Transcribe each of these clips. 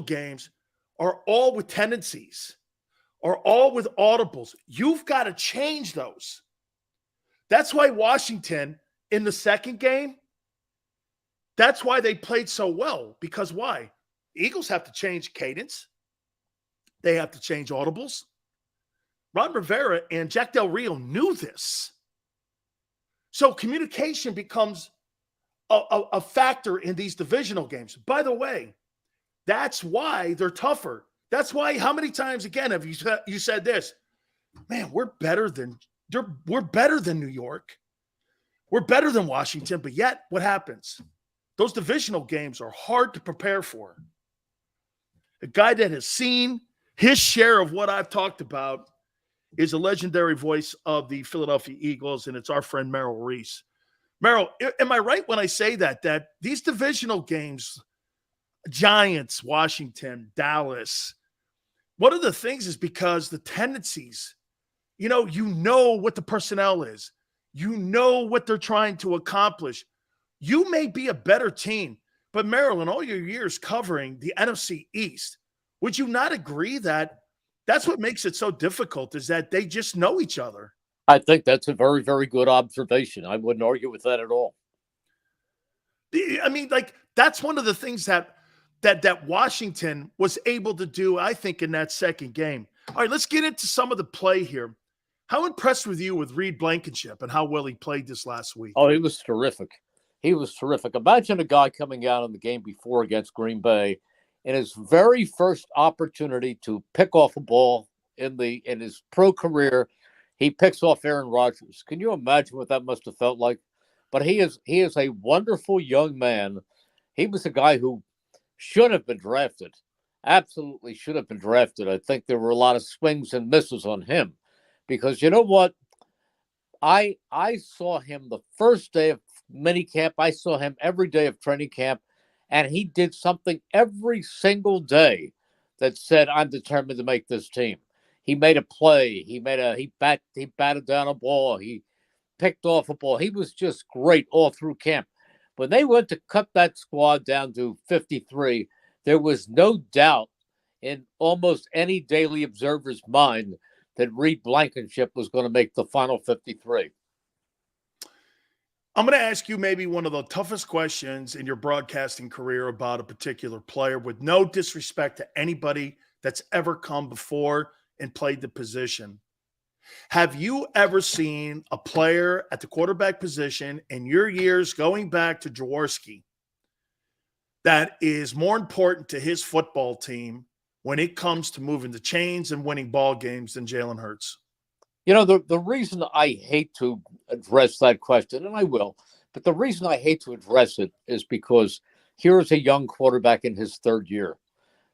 games are all with tendencies, are all with audibles. You've got to change those. That's why Washington in the second game, that's why they played so well. Because why? The Eagles have to change cadence. They have to change audibles. Ron Rivera and Jack Del Rio knew this. So communication becomes a factor in these divisional games. By the way, that's why they're tougher. That's why, how many times again have you said this? Man, we're better than New York. We're better than Washington, but yet what happens? Those divisional games are hard to prepare for. A guy that has seen his share of what I've talked about is a legendary voice of the Philadelphia Eagles, and it's our friend Merrill Reese. Merrill, am I right when I say that these divisional games, Giants, Washington, Dallas, one of the things is because the tendencies, you know what the personnel is. You know what they're trying to accomplish. You may be a better team, but Merrill, in all your years covering the NFC East, would you not agree that that's what makes it so difficult, is that they just know each other? I think that's a very, very good observation. I wouldn't argue with that at all. I mean, that's one of the things that Washington was able to do, I think, in that second game. All right, let's get into some of the play here. How impressed were you with Reed Blankenship and how well he played this last week? Oh, he was terrific. He was terrific. Imagine a guy coming out in the game before against Green Bay, in his very first opportunity to pick off a ball in his pro career, he picks off Aaron Rodgers. Can you imagine what that must have felt like? But he is a wonderful young man. He was a guy who should have been drafted. Absolutely should have been drafted. I think there were a lot of swings and misses on him, because you know what? I saw him the first day of minicamp. I saw him every day of training camp, and he did something every single day that said, "I'm determined to make this team." He made a play. He batted down a ball. He picked off a ball. He was just great all through camp. When they went to cut that squad down to 53, there was no doubt in almost any daily observer's mind that Reed Blankenship was going to make the final 53. I'm going to ask you maybe one of the toughest questions in your broadcasting career about a particular player, with no disrespect to anybody that's ever come before and played the position. Have you ever seen a player at the quarterback position in your years going back to Jaworski that is more important to his football team when it comes to moving the chains and winning ball games than Jalen Hurts? You know, the reason I hate to address that question, and I will, but the reason I hate to address it is because here is a young quarterback in his third year.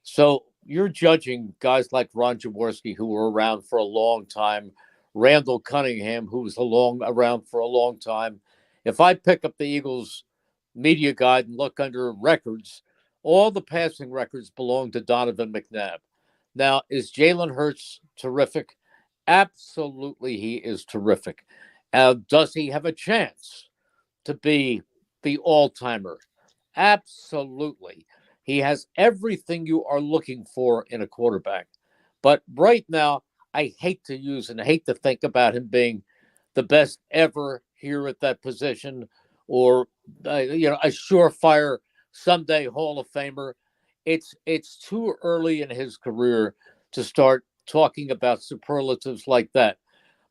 So you're judging guys like Ron Jaworski, who were around for a long time, Randall Cunningham, who was around for a long time. If I pick up the Eagles media guide and look under records, all the passing records belong to Donovan McNabb. Now, is Jalen Hurts terrific? Absolutely, he is terrific. Does he have a chance to be the all-timer? Absolutely. He has everything you are looking for in a quarterback. But right now, I hate to think about him being the best ever here at that position, or a surefire someday Hall of Famer. It's too early in his career to start talking about superlatives like that.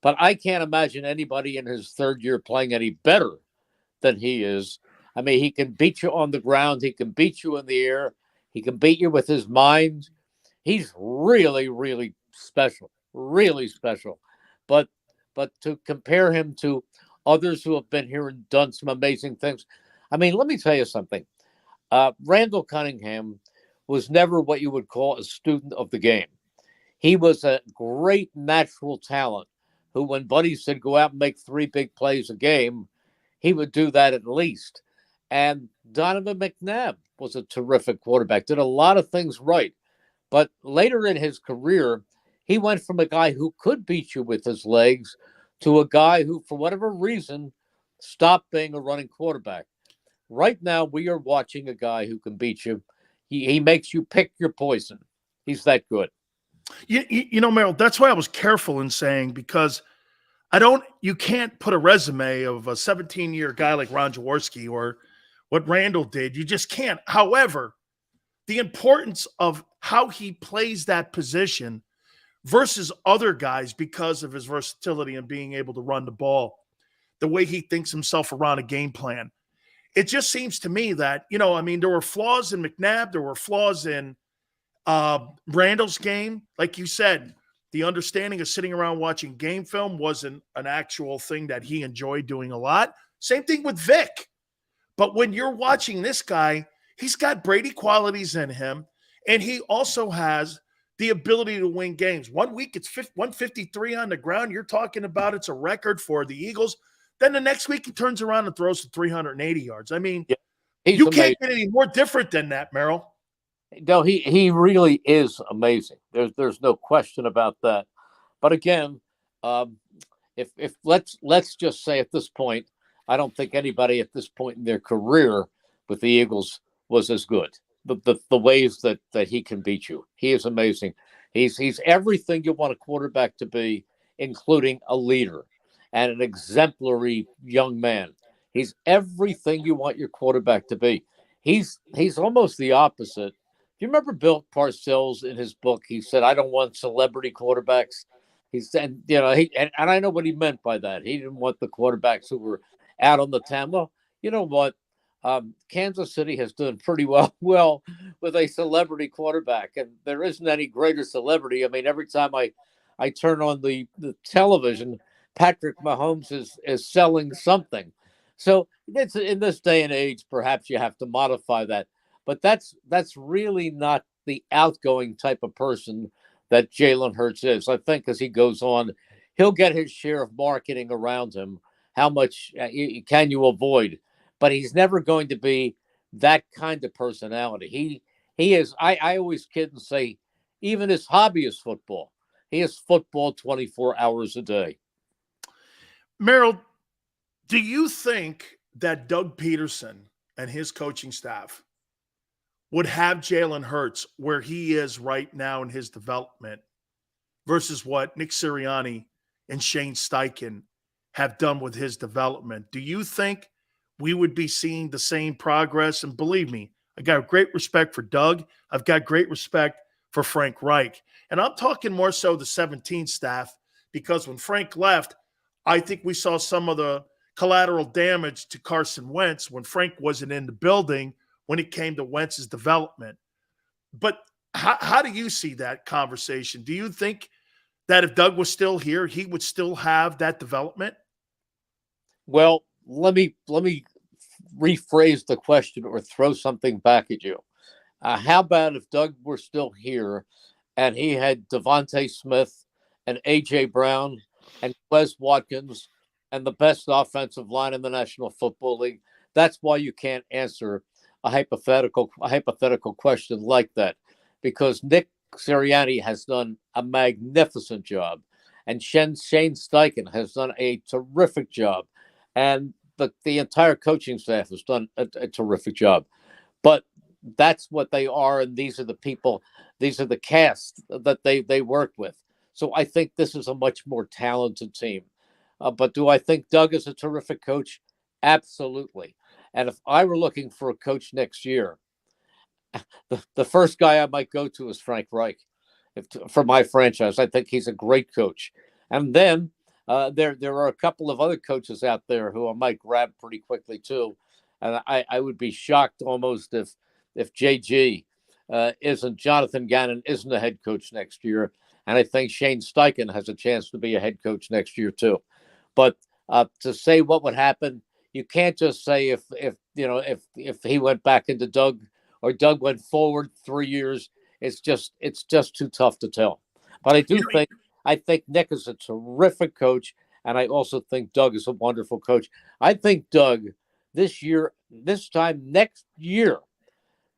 But I can't imagine anybody in his third year playing any better than he is. I mean, he can beat you on the ground. He can beat you in the air. He can beat you with his mind. He's really, really special, really special. But to compare him to others who have been here and done some amazing things, I mean, let me tell you something. Randall Cunningham was never what you would call a student of the game. He was a great natural talent who, when Buddy said go out and make 3 big plays a game, he would do that at least. And Donovan McNabb was a terrific quarterback, did a lot of things right. But later in his career, he went from a guy who could beat you with his legs to a guy who, for whatever reason, stopped being a running quarterback. Right now, we are watching a guy who can beat you. He makes you pick your poison. He's that good. Merrill, that's why I was careful in saying, because you can't put a resume of a 17-year guy like Ron Jaworski or what Randall did. You just can't. However, the importance of how he plays that position versus other guys because of his versatility and being able to run the ball, the way he thinks himself around a game plan. It just seems to me that, there were flaws in McNabb. There were flaws in Randall's game. Like you said, the understanding of sitting around watching game film wasn't an actual thing that he enjoyed doing a lot. Same thing with Vic. But when you're watching this guy, he's got Brady qualities in him, and he also has the ability to win games. 1 week, it's 153 on the ground. You're talking about it's a record for the Eagles. Then the next week, he turns around and throws for 380 yards. I mean, you can't get any more different than that, Merrill. No, he really is amazing. There's no question about that. But again, if let's just say at this point, I don't think anybody at this point in their career with the Eagles was as good. The ways that he can beat you, he is amazing. He's everything you want a quarterback to be, including a leader and an exemplary young man. He's everything you want your quarterback to be. He's almost the opposite. Do you remember Bill Parcells in his book? He said, "I don't want celebrity quarterbacks." He said, and I know what he meant by that. He didn't want the quarterbacks who were out on the town. Well, you know what? Kansas City has done pretty well with a celebrity quarterback, and there isn't any greater celebrity. I mean, every time I turn on the television, Patrick Mahomes is selling something. So it's, in this day and age, perhaps you have to modify that. But that's really not the outgoing type of person that Jalen Hurts is. I think as he goes on, he'll get his share of marketing around him. How much can you avoid? But he's never going to be that kind of personality. He is. I always kid and say, even his hobby is football. He is football 24 hours a day. Merrill, do you think that Doug Peterson and his coaching staff would have Jalen Hurts where he is right now in his development versus what Nick Sirianni and Shane Steichen have done with his development? Do you think we would be seeing the same progress? And believe me, I got great respect for Doug. I've got great respect for Frank Reich. And I'm talking more so the 17 staff, because when Frank left, I think we saw some of the collateral damage to Carson Wentz when Frank wasn't in the building when it came to Wentz's development. But how do you see that conversation? Do you think that if Doug was still here, he would still have that development? Well, let me rephrase the question or throw something back at you. How about if Doug were still here and he had Devonta Smith and A.J. Brown and Wes Watkins and the best offensive line in the National Football League? That's why you can't answer a hypothetical question like that, because Nick Sirianni has done a magnificent job, and Shane Steichen has done a terrific job, and the entire coaching staff has done a terrific job. But that's what they are, and these are the people, these are the cast that they work with. So I think this is a much more talented team. But do I think Doug is a terrific coach? Absolutely. And if I were looking for a coach next year, the first guy I might go to is Frank Reich for my franchise. I think he's a great coach. And then there are a couple of other coaches out there who I might grab pretty quickly too. And I would be shocked almost if JG Jonathan Gannon isn't a head coach next year. And I think Shane Steichen has a chance to be a head coach next year too. But to say what would happen, you can't just say if he went back into Doug or Doug went forward 3 years. It's just too tough to tell. But I think Nick is a terrific coach, and I also think Doug is a wonderful coach. I think Doug next year,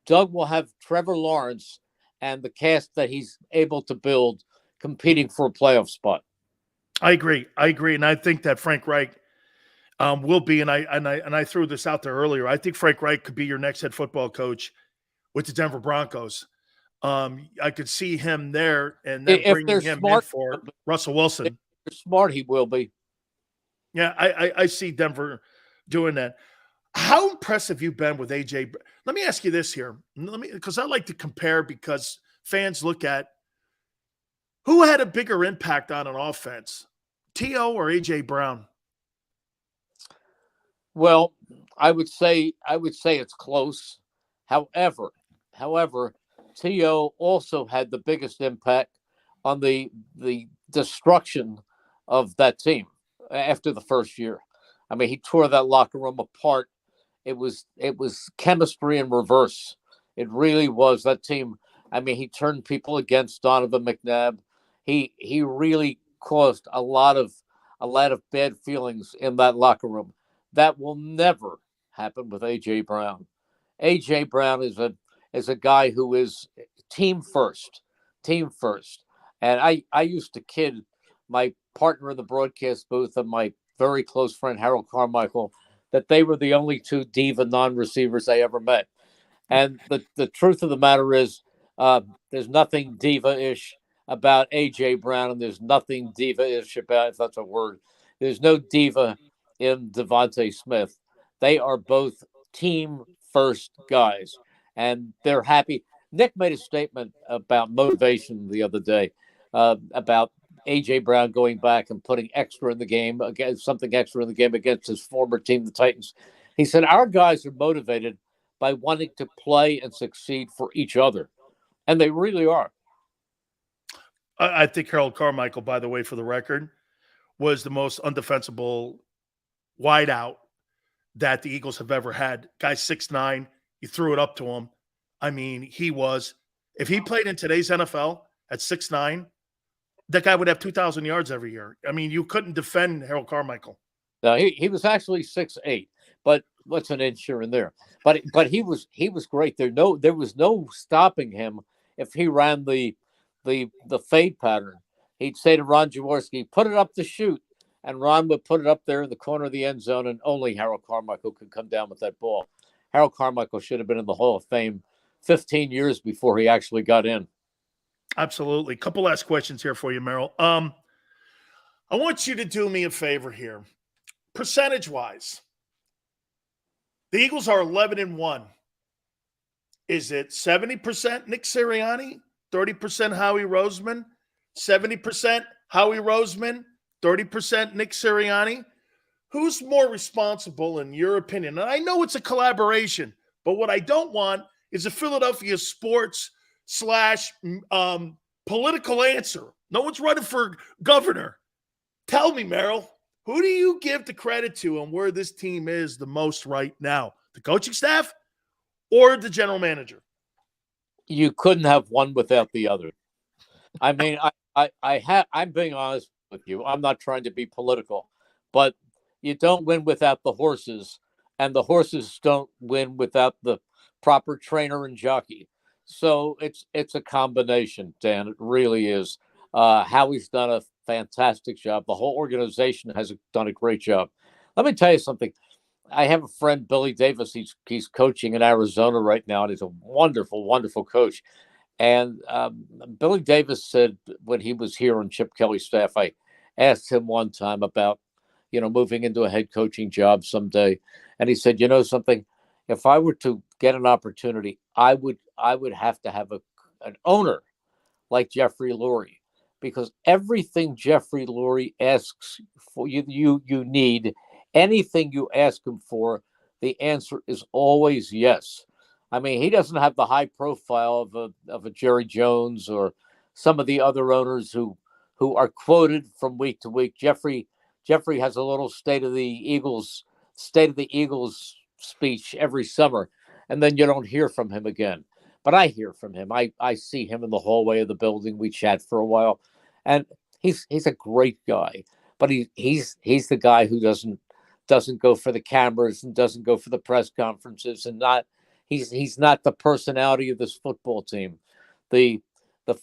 Doug will have Trevor Lawrence and the cast that he's able to build competing for a playoff spot. I agree, and I think that Frank Reich will be. And I threw this out there earlier. I think Frank Reich could be your next head football coach with the Denver Broncos. I could see him there and then If bringing they're him in smart, for Russell if Wilson. they're smart, he will be. Yeah, I see Denver doing that. How impressed have you been with AJ? Let me ask you this here. Because I like to compare because fans look at who had a bigger impact on an offense, T.O. or AJ Brown? Well, I would say it's close. However, T.O. also had the biggest impact on the destruction of that team after the first year. I mean, he tore that locker room apart. It was chemistry in reverse. It really was that team. I mean, he turned people against Donovan McNabb. He really caused a lot of bad feelings in that locker room. That will never happen with AJ Brown. AJ Brown is a guy who is team first, team first. And I used to kid my partner in the broadcast booth and my very close friend Harold Carmichael that they were the only two diva non-receivers I ever met. And the truth of the matter is, there's nothing diva-ish about AJ Brown, and there's nothing diva-ish about, if that's a word, there's no diva in Devonta Smith. They are both team first guys, and they're happy. Nick made a statement about motivation the other day, about AJ Brown going back and putting extra in the game, against something extra in the game against his former team, the Titans. He said, our guys are motivated by wanting to play and succeed for each other. And they really are. I think Harold Carmichael, by the way, for the record, was the most undefensible wideout that the Eagles have ever had. Guy 6'9", you threw it up to him. I mean, if he played in today's NFL at 6'9", that guy would have 2,000 yards every year. I mean, you couldn't defend Harold Carmichael. Now, he was actually 6'8", but what's an inch here and there? But he was great. There was no stopping him if he ran the fade pattern. He'd say to Ron Jaworski, put it up to shoot. And Ron would put it up there in the corner of the end zone, and only Harold Carmichael could come down with that ball. Harold Carmichael should have been in the Hall of Fame 15 years before he actually got in. Absolutely. Couple last questions here for you, Merrill. I want you to do me a favor here. Percentage-wise, the Eagles are 11-1. Is it 70% Nick Sirianni, 30% Howie Roseman, 70% Howie Roseman, 30% Nick Sirianni? Who's more responsible in your opinion? And I know it's a collaboration, but what I don't want is a Philadelphia sports / political answer. No one's running for governor. Tell me, Merrill, who do you give the credit to and where this team is the most right now? The coaching staff or the general manager? You couldn't have one without the other. I mean, I'm being honest with you. I'm not trying to be political, but you don't win without the horses, and the horses don't win without the proper trainer and jockey. So it's a combination, Dan. It really is. Howie's done a fantastic job. The whole organization has done a great job. Let me tell you something. I have a friend, Billy Davis. He's coaching in Arizona right now, and he's a wonderful, wonderful coach. And Billy Davis said when he was here on Chip Kelly's staff, I asked him one time about, moving into a head coaching job someday. And he said, something, if I were to get an opportunity, I would have to have an owner like Jeffrey Lurie, because everything Jeffrey Lurie asks for, you need, anything you ask him for, the answer is always yes. I mean, he doesn't have the high profile of a Jerry Jones or some of the other owners who are quoted from week to week. Jeffrey has a little State of the Eagles speech every summer, and then you don't hear from him again. But I hear from him. I see him in the hallway of the building. We chat for a while, and he's a great guy. But he's the guy who doesn't go for the cameras and doesn't go for the press conferences, and he's not the personality of this football team. The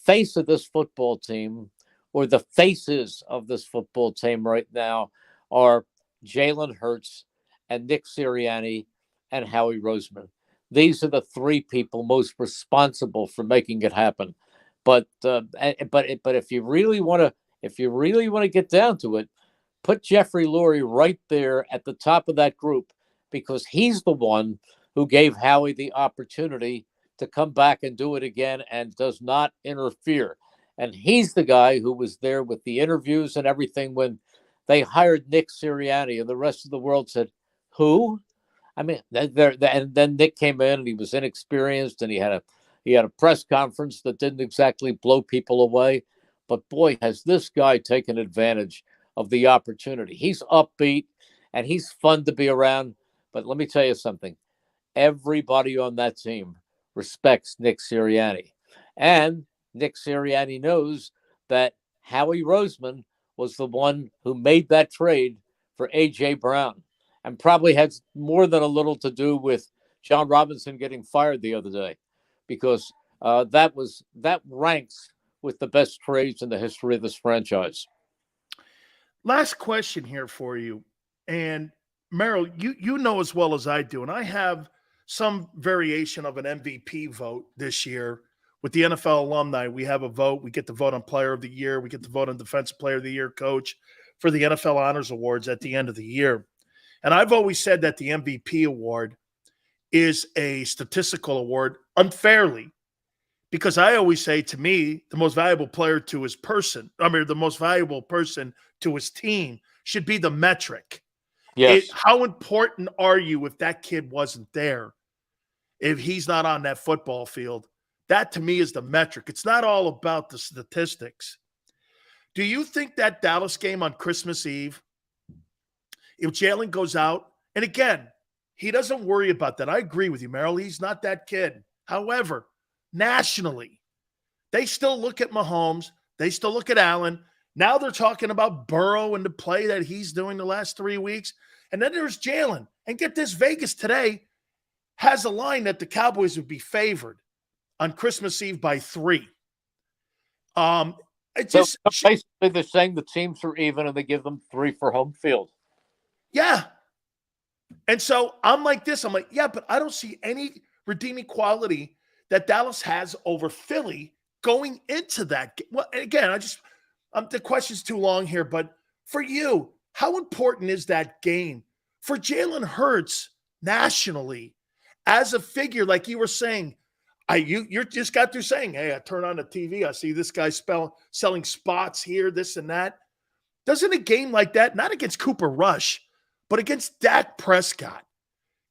face of this football team, or the faces of this football team right now, are Jalen Hurts and Nick Sirianni and Howie Roseman. these are the three people most responsible for making it happen. But if you really want to get down to it, put Jeffrey Lurie right there at the top of that group, because he's the one who gave Howie the opportunity to come back and do it again and does not interfere. And he's the guy who was there with the interviews and everything when they hired Nick Sirianni, and the rest of the world said, "Who?" I mean, and then Nick came in and he was inexperienced, and he had a press conference that didn't exactly blow people away. But boy, has this guy taken advantage of the opportunity. He's upbeat and he's fun to be around. But let me tell you something. Everybody on that team respects Nick Sirianni. And Nick Sirianni knows that Howie Roseman was the one who made that trade for A.J. Brown, and probably had more than a little to do with John Robinson getting fired the other day, because that ranks with the best trades in the history of this franchise. Last question here for you. And Merrill, you know as well as I do, and I have some variation of an MVP vote this year. With the NFL alumni, we have a vote. We get to vote on Player of the Year. We get to vote on Defensive Player of the Year, Coach, for the NFL Honors Awards at the end of the year. And I've always said that the MVP award is a statistical award unfairly, because I always say, to me, the most valuable player to his person, the most valuable person to his team should be the metric. Yes. How important are you if that kid wasn't there, if he's not on that football field? That, to me, is the metric. It's not all about the statistics. Do you think that Dallas game on Christmas Eve, if Jalen goes out, and again, he doesn't worry about that. I agree with you, Merrill. He's not that kid. However, nationally, they still look at Mahomes. They still look at Allen. Now they're talking about Burrow and the play that he's doing the last 3 weeks. And then there's Jalen. And get this, Vegas today has a line that the Cowboys would be favored on Christmas Eve by 3. So basically, they're saying the teams are even and they give them 3 for home field. Yeah. And so I'm like this. I'm like, yeah, but I don't see any redeeming quality that Dallas has over Philly going into that game. Well, again, the question's too long here, but for you, how important is that game for Jalen Hurts nationally as a figure? Like you were saying, you just got through saying, hey, I turn on the TV, I see this guy selling spots here, this and that. Doesn't a game like that, not against Cooper Rush, but against Dak Prescott,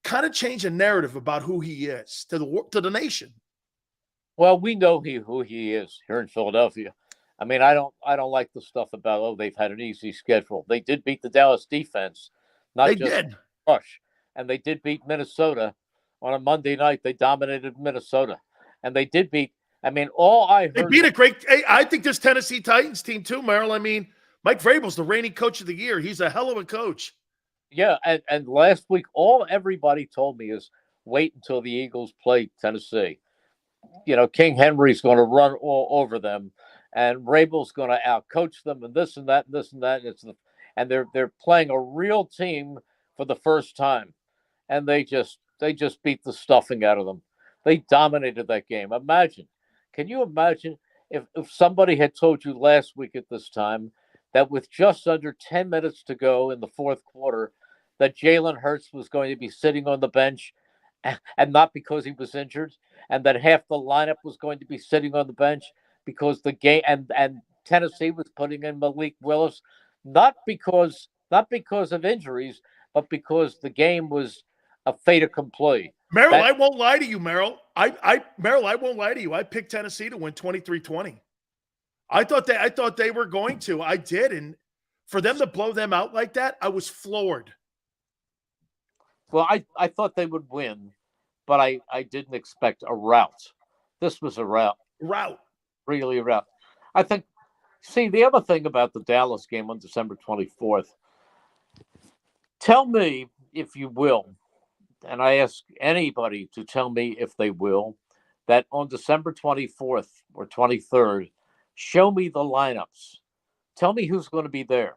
kind of change the narrative about who he is to the nation? Well, we know who he is here in Philadelphia. I mean, I don't like the stuff about, they've had an easy schedule. They did beat the Dallas defense, not just Rush, and they did beat Minnesota on a Monday night. They dominated Minnesota, and they did beat. I mean, they beat a great. I think this Tennessee Titans team too, Merrill. I mean, Mike Vrabel's the reigning coach of the year. He's a hell of a coach. Yeah, and last week, everybody told me is wait until the Eagles play Tennessee. King Henry's going to run all over them, and Vrabel's going to outcoach them, and this and that, and this and that. And they're playing a real team for the first time, and they just beat the stuffing out of them. They dominated that game. Can you imagine if somebody had told you last week at this time that with just under 10 minutes to go in the fourth quarter, that Jalen Hurts was going to be sitting on the bench, and not because he was injured, and that half the lineup was going to be sitting on the bench because the game and Tennessee was putting in Malik Willis, not because of injuries, but because the game was a fait accompli. Merrill, I won't lie to you, Merrill. Merrill, I won't lie to you. I picked Tennessee to win 23-20. I thought they were going to. I did, and for them to blow them out like that, I was floored. Well, I thought they would win, but I didn't expect a rout. This was a rout. Really a rout. I think, see, the other thing about the Dallas game on December 24th, tell me, if you will, and I ask anybody to tell me if they will, that on December 24th or 23rd, show me the lineups. Tell me who's going to be there.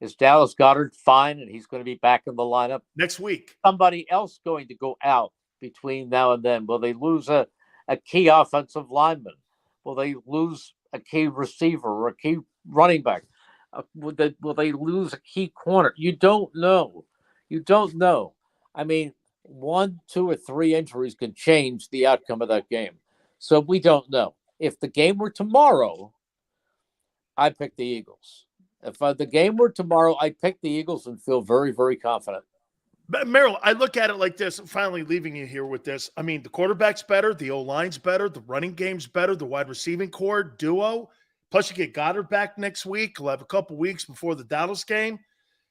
Is Dallas Goedert fine and he's going to be back in the lineup next week? Somebody else going to go out between now and then? Will they lose a key offensive lineman? Will they lose a key receiver or a key running back? Will they lose a key corner? You don't know. You don't know. I mean, 1, 2, or 3 injuries can change the outcome of that game. So we don't know. If the game were tomorrow, I pick the Eagles. If the game were tomorrow, I pick the Eagles and feel very, very confident. But Merrill, I look at it like this. I'm finally leaving you here with this. I mean, the quarterback's better, the O-line's better, the running game's better, the wide receiving core duo. Plus, you get Goddard back next week. He'll have a couple weeks before the Dallas game.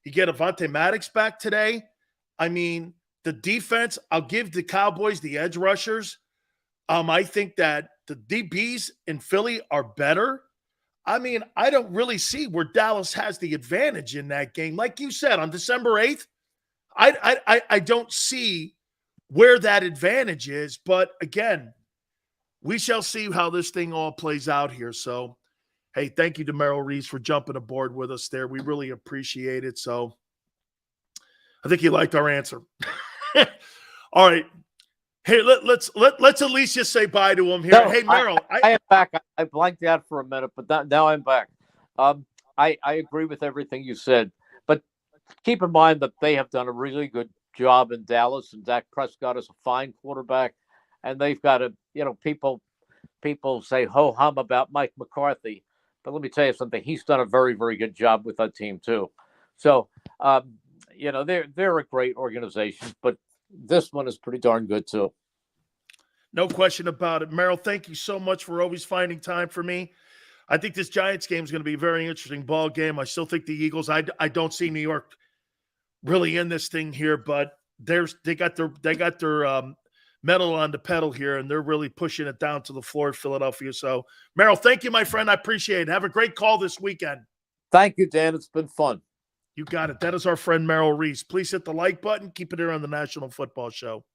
You get Devonta Maddox back today. I mean, the defense, I'll give the Cowboys the edge rushers. I think that the DBs in Philly are better. I mean, I don't really see where Dallas has the advantage in that game. Like you said, on December 8th, I don't see where that advantage is. But again, we shall see how this thing all plays out here. So, hey, thank you to Merrill Reese for jumping aboard with us there. We really appreciate it. So I think he liked our answer. All right. Hey, let's at least just say bye to him here. No, hey, Merrill. I am back. I blanked out for a minute, but now I'm back. I agree with everything you said. But keep in mind that they have done a really good job in Dallas, and Dak Prescott is a fine quarterback. And they've got people say ho-hum about Mike McCarthy. But let me tell you something. He's done a very, very good job with that team, too. So, they're a great organization, but this one is pretty darn good, too. No question about it. Merrill, thank you so much for always finding time for me. I think this Giants game is going to be a very interesting ball game. I still think the Eagles, I don't see New York really in this thing here, but they got their metal on the pedal here, and they're really pushing it down to the floor at Philadelphia. So, Merrill, thank you, my friend. I appreciate it. Have a great call this weekend. Thank you, Dan. It's been fun. You got it. That is our friend Merrill Reese. Please hit the like button. Keep it here on the National Football Show.